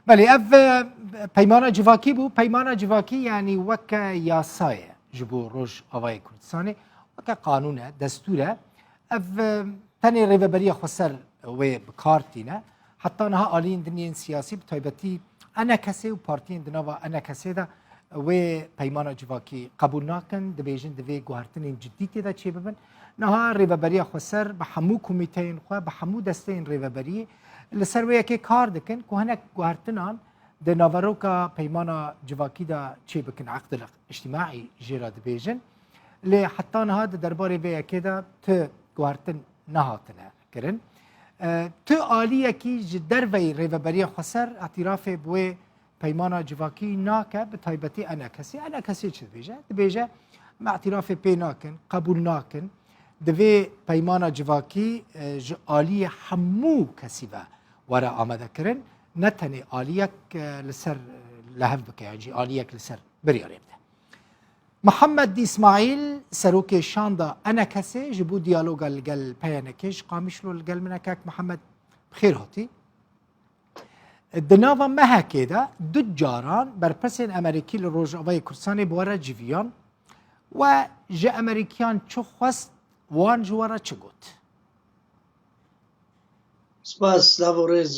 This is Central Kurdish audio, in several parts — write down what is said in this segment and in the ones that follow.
بله اف پیمان جواکی بو پیمان جواکی یعنی وک یاسایه جبو روش آوای کردستانه وک قانونه دستوره اف تنی ریوبری خسر و بکارتینه حتی نها آلین دنیای سیاسی بتایبتی انا کسی و پارتین دنوا انا کسی دا و پیمان جواکی قبول ناکن دبیجن دوی گوهرتنین جدی دا چی ببن نها ریوبری خسر به همو کمیتین خو به همو دستین ریوبری لسر وی که کار دکن که هنک گوهرتنان د ناوروکا پیمان جواکی دا چی بکن عقد اجتماعی جیرا دبیجن لی حتی نها درباره وی که دا ت گوهرتن نهاتنه کرن تو آلیه کی جدر وی ریوبری خسر اعتراف بوی پیمان جواکی ناکه به تایبتی انا کسی چه دبیجه ما اعتراف پی ناکن قبول ناکن دوی پیمان جواکی آلیه همو کسی و ورا آمده کرن نتنی آلیک لسر لحف بکه یعنی آلیک لسر بریاره بده محمد دی اسماعیل سروک شاندا انا کسی جبو دیالوگا لگل پیانکش قامشلو لگل منکک محمد بخیر هاتی دناوا مهکه دا دو جاران برپسین امریکی لروج آوای کرسانی بوارا جیویان و جه امریکیان چو خواست وان جوارا چه گوت؟ سپاس داوریز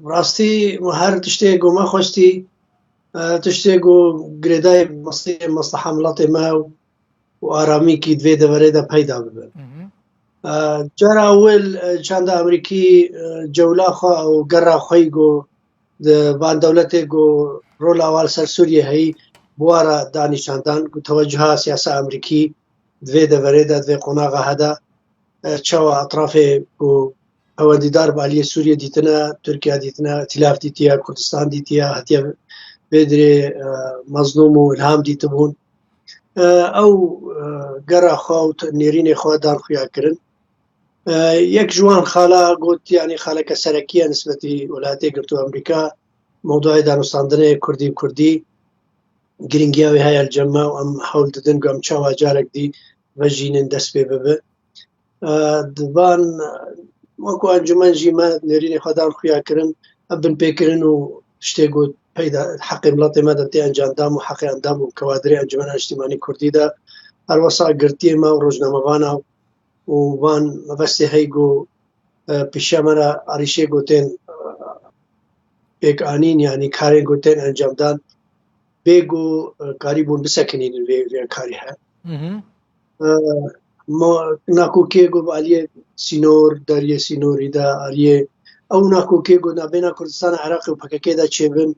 راستی هر تشتیگو ما خوشتی تشتیگو گریدای مصلحه ملت ما و آرامی کی دوی دوره دا پیدا ببن جارا اول چند امریکی جولا خواه و گره خواه گو بان دولت گو رول اول سر سوریه هی بوارا دانی چندان گو توجه سیاست امریکی دوی دوره دا دوی قناغه هدا چاو اطراف گو هواندیدار بالی سوریه دیتنا ترکیه دیتنا ائتلاف دیتیا کردستان دیتیا حتی بدر مظلوم و الهام دیتبون او گره خواه نیرین خواه دان خویا کرن یک جوان خالا گوت یعنی خالا که سرکیه نسبتی ولایت گرتو امریکا موضوع دانستاندن کردی گرینگیاوی های الجمع و ام حول ددن گم چاوا جارک دی و جینن دست ببه دبان وەکو ئەنجومەنجی ما نێرینی خۆدان خویا کردن ئەبن پێکردن و شتێک پیدا حەقی وڵاتی ما دەتی ئەنجامدام و حەقی ئەندام و کەوادرەی ئەنجومەن ئەجتیماعی کوردیدا هەروەسا گرتی ما و ڕۆژنامەوانە و وان مەبەستی هەیگو پیشەمەرە ئاریشێ گوتێن پێکئانین یعنی کارێک گوتێن ئەنجامدان بێگو کاری بوون بسەکنین وێ کاری هەیە ناکوکێ گو علیه سینور دریه سینوری دا علیه او ناکوکێ گو نابینا کردستان عراق و پککێ دا چێبن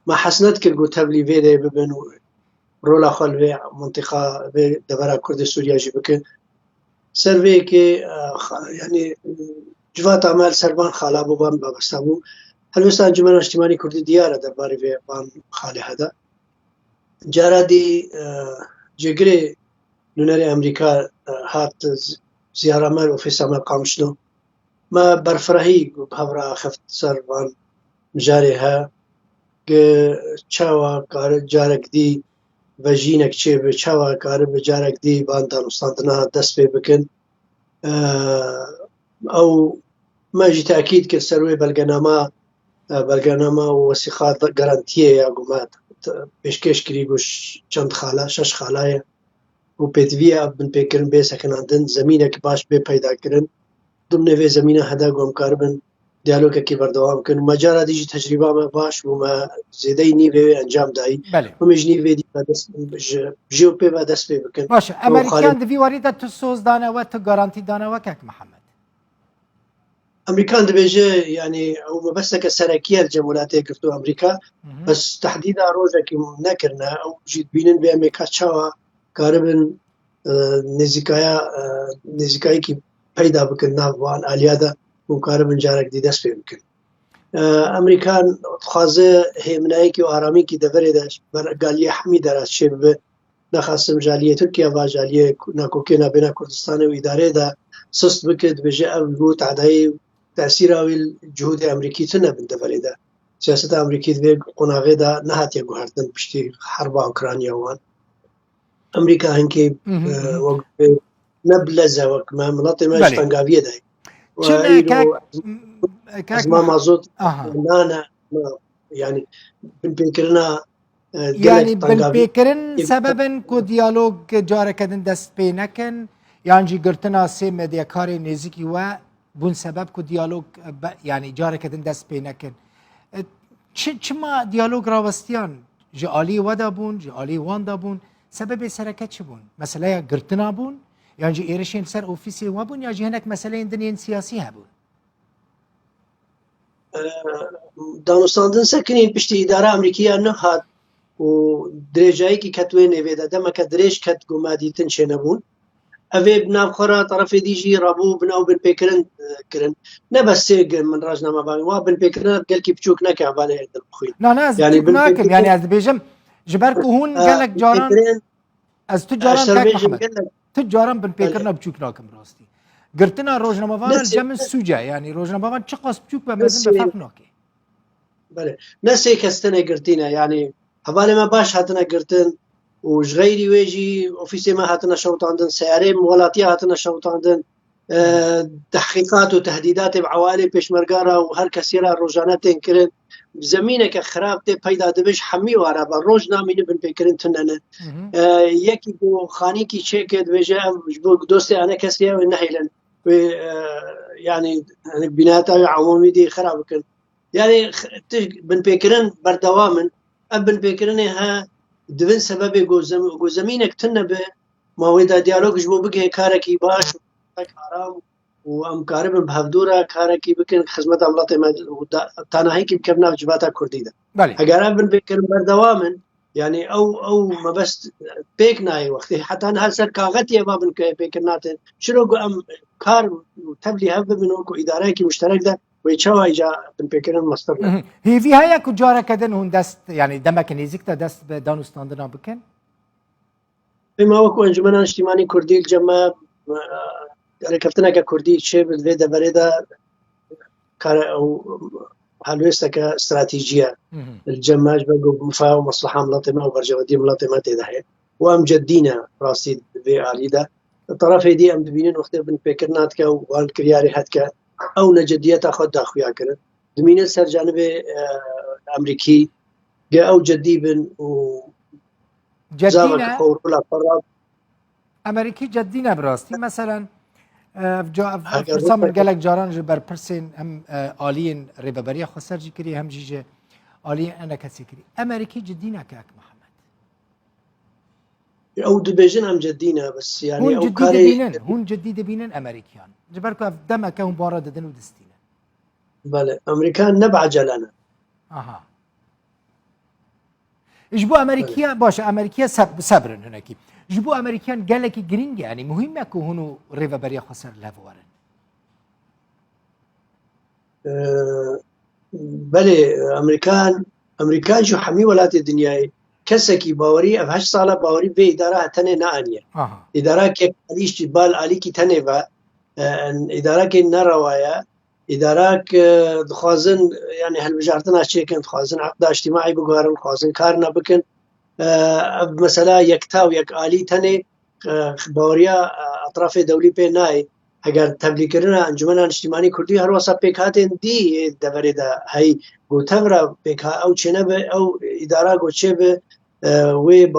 ما حسنت کرد گو تبلی وێدە ببن و ڕۆلا خۆل وێ منطقه وێ دەبەرا کورد سووریا جی بکن سەر وێکێ یعنی جوات ئەمال سەربان خالا بۆ بان بابەستا بوو هەلوێستا ئەنجومەن ئەجتیماعی کوردی دیارە دەربارەی وێ بان خالی هەدا جارا دی جێگرێ نونەری ئەمریکا هات زیارەمەر ئۆفیسەمە قامشنۆ ما بەرفرەهی هەورا خەفت سەربان جارێ هەیە چاوا کارە جارێک دی بە ژینێک چێ بێ چاوا کارە بە جارێک دی بان دانوستاندنا دەست پێ بکەن ئەو ماژی تاکید کرد سەروێ بەلگەنامە و وەسیقات گەرانتیە یاگومات پێشکەش کردی گوش چەند خالا شەش خالایە و پێدویە بن پێکردن بێ سەکناندن زمینێک باش بێ پەیداکردن دومنەوێ زمینە هەدا گۆمکار بن دیالۆگێکی بەردەوام بکەن و مەجارا دیژی تەجریبامە باش بوومە زێدەی نیوێ ئەنجام دایی هەمیش نیوێ ژێو پێ بە دەست پێ بکەن باشە ئەمریکان دەبی وەریدە تو سۆز دانەوە تو گارانتی دانەوە کاک محەممەد ئەمریکان دەبێژە یعنی ئەو مەبەستەکە سەرەکیە جەمولاتی گرتو ئەمریکا بەس تەحدیدا ڕۆژێکی نەکردە ئەو ژیت بینن بێ ئەمریکا چاوە کاربن نزیکایکی پیدا بکن ناوان ئالیادا و کاربن جارێک دی دەست پێ بکەن ئەمریکان خوازە هێمنایەکی و ئارامیکی دەبەرێدا گالیە حەمی دەرات شێ ببێ نەخواستم ژالیە تورکیا با ژالیە ناکۆکێ نابێنا کوردستانە و ئیدارەیەدا سست بکرد بێژە ئەو بۆ تعدایی تاثیراوی جهود ئەمریکی تر نەبن دەبەرێدا سیاسەت ئەمریکی دوێ قۆناغێدا نەهاتیە گوهاردن پشتی حەربا ئوکرانیاوان ئەمریکا هەنکێ نەبلەزە وەکمە وڵاتی ماش تەنگاویە دای ئەزما مازۆت نانە يعني بنكرنا يعني بالبيكرن سببا كو ديالوج جاره كدن دست پی نکن يعني جي گرتنا سي مدياكاري نزيكي و بون سبب كو ديالوج يعني جاره كدن دست پی نکن چما ديالوج راوستيان جي آلي ودا بون جي آلي وان دا بون سبب سركه چه بون مسئله یا گرتنا بون يعني جي ايرشين سر اوفيسي و بون یا جي هناك مسئله دنيا سياسي هبون دانوستاندن سكنين بشتي إدارة أمريكية نهاد و درێژایەکی کەتوێ نێوێدا دەمەکە درێژ کەت گومادیتن چێ نەبوون ئەوێ بناوخۆرە طرفی دیژی ڕەبوو بناو بنپێکردن کردن نەبەس سێگرن من ڕژنامە باڵ وا بنپێکردن گەلکی بچووک نەکەوانە هێردن بخوین يعني ناکەم يعني از بێژم ji ber ku hûn gelek caran ez tu caran tu caran binpêkirina biçûk nakim rastî girtina rojnamavanan cemin sûce yani rojnamavan çi qas biçûk ve mezin bi ferq nake ne sê kes tune girtîne yani hevalê me baş hatine girtin û ji xeyrî wê jî ofîsê me hatine şewtandin seyareyên welatiya hatine şewtandin tehqîqat û tehdîdatê bi awalê pêşmergara û her kesî ra rojane tên kirin zemîneke xirab tê peyda dibêj hemî wara be roj namîne binpêkirin tune ne yekî ku xanîkî çêke dibêje ev ji bo dostê ene kesî ew nehêlin wê yani bînata wê emomî dê xirab bikin yani binpêkirin berdewamin ev binpêkirinê he divin sebebê gozemînek tune be mawê da diyalog ji bo bigihê karekî baş aram û em karibin bi hevdûra karekî bikin xizmeta miletê me tanahîkî bikevin nav civata Kurdî de heger ev binpêkirin berdewamin yani ew mebest pêk nayê wextê heta niha ser kaxetiyê va binpêkirina tên çiro ku em kar tevlî hev bibin ku îdareyekî müşterek de wê çawa îca binpêkirin mestir ne hêvî heye ku careke din hûn dest yani demek nêzik de dest bi danûstandina bikin pêma wekû Encûmena Niştîmanî Kurdî ceme rêkeftineke Kurdî çê bi vê deverê de helwêsteke stratîjî ye ceme ji ber mifa û mesliha miletê me û bercewediyê miletê me tê de heye û em ceddî ne rastî vê alî de tarafê dî em dibînin wextê binpêkirina dike û wan kiryarê hedike ew necediyeta xwe daxuya kirin dimînin ser canibê Emerîkî ge ew ceddî bin û Emerîkî ceddî ne bi rastî meselan pirsa min gelek caran ji ber pirsên hem aliyên rêveberiya xwe ser jî kiriye hem jî ji aliyên ene kesî kiriye Emerîkî ciddî neke ek Mihemed ew dibêjin em ceddî ne bes yani hûn ciddî dibînin Emerîkiyan ji ber ku ev demeke hûn bara didin û distînin bele Emerîkan ne bi ecele ne aha ji bo Emerîkiya baş Emerîkiya sebrin hinekî ji bo Emerîkiyan gelekî giring yani muhîm e ku hûn û rêveberiya xwe ser lev werin belê Emerîkan ji hemî welatê dinyayê kesekî bawerî ev 8 sala bawerî vê îdara tenê neaniye îdarakek alî ji bal alîkî tenê ve îdarekê nerewaye îdarak dixwazin yani hilbijartina çêkin dixwazin eqda îctimai biguherin dixwazin kar nebikin ev mesela yekta û yek alî tenê baweriya etrafê dewlî pê nayê heger tevlîkirina Encûmena Niştîmanî Kurdî her wisa pêkhatên dî deverê de hey gotevra pêkha ew çênebe ew îdara got çêbe wê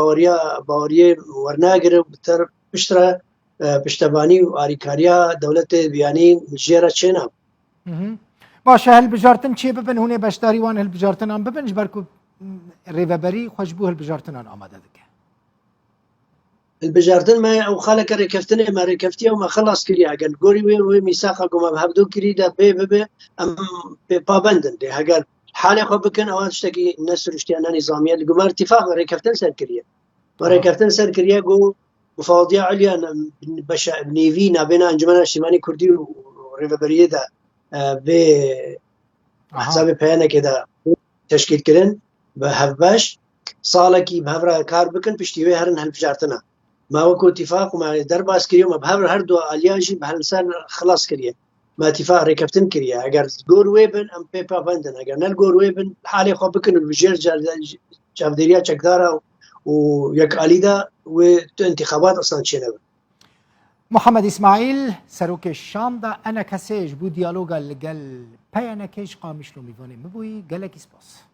baweriyê wernagire ter piştre piştevanî û alîkariya dewletê biyanî jê re çêne باشه هلبجارتن چی ببن هونه بشداری وان هلبجارتنان ببن جبر کو ریوبری خوش بو هلبجارتنان آماده دکه هلبجارتن ما او خالك ركفتنه ما ركفتيه وما خلص كري اگر گوري وي ميثاق قوم هبدو كري ده بي ام بابندن ده اگر حاله خو بكن او تشتكي الناس الاشتيانه نظاميه الجمهور اتفاق ركفتن سر كريه وركفتن سر كريه جو مفاوضيه عليا بش نيفينا بين انجمن اجتماعي كردي وريفبريه ده به حساب پیانه ده تشکیل کردن به هفباش سالکی به هفرا کار بکن پشتیوی هرن هلبجارتنا ما وکو اتفاق و ما درباس کریه و ما به هر دو آلیاجی به هلسان خلاص کریه ما اتفاق رکفتن کریه اگر گور ویبن ام پیپا بندن اگر نل گور ویبن حالی خواه بکن البجیر جافدریا چکدارا و یک آلی ده و انتخابات اصلا چه نبن محمد اسماعیل سروک شام دا انا کسیج بو دیالوگا لگل پیانکیش قامش رو میوانه مبوی گلکی سپاس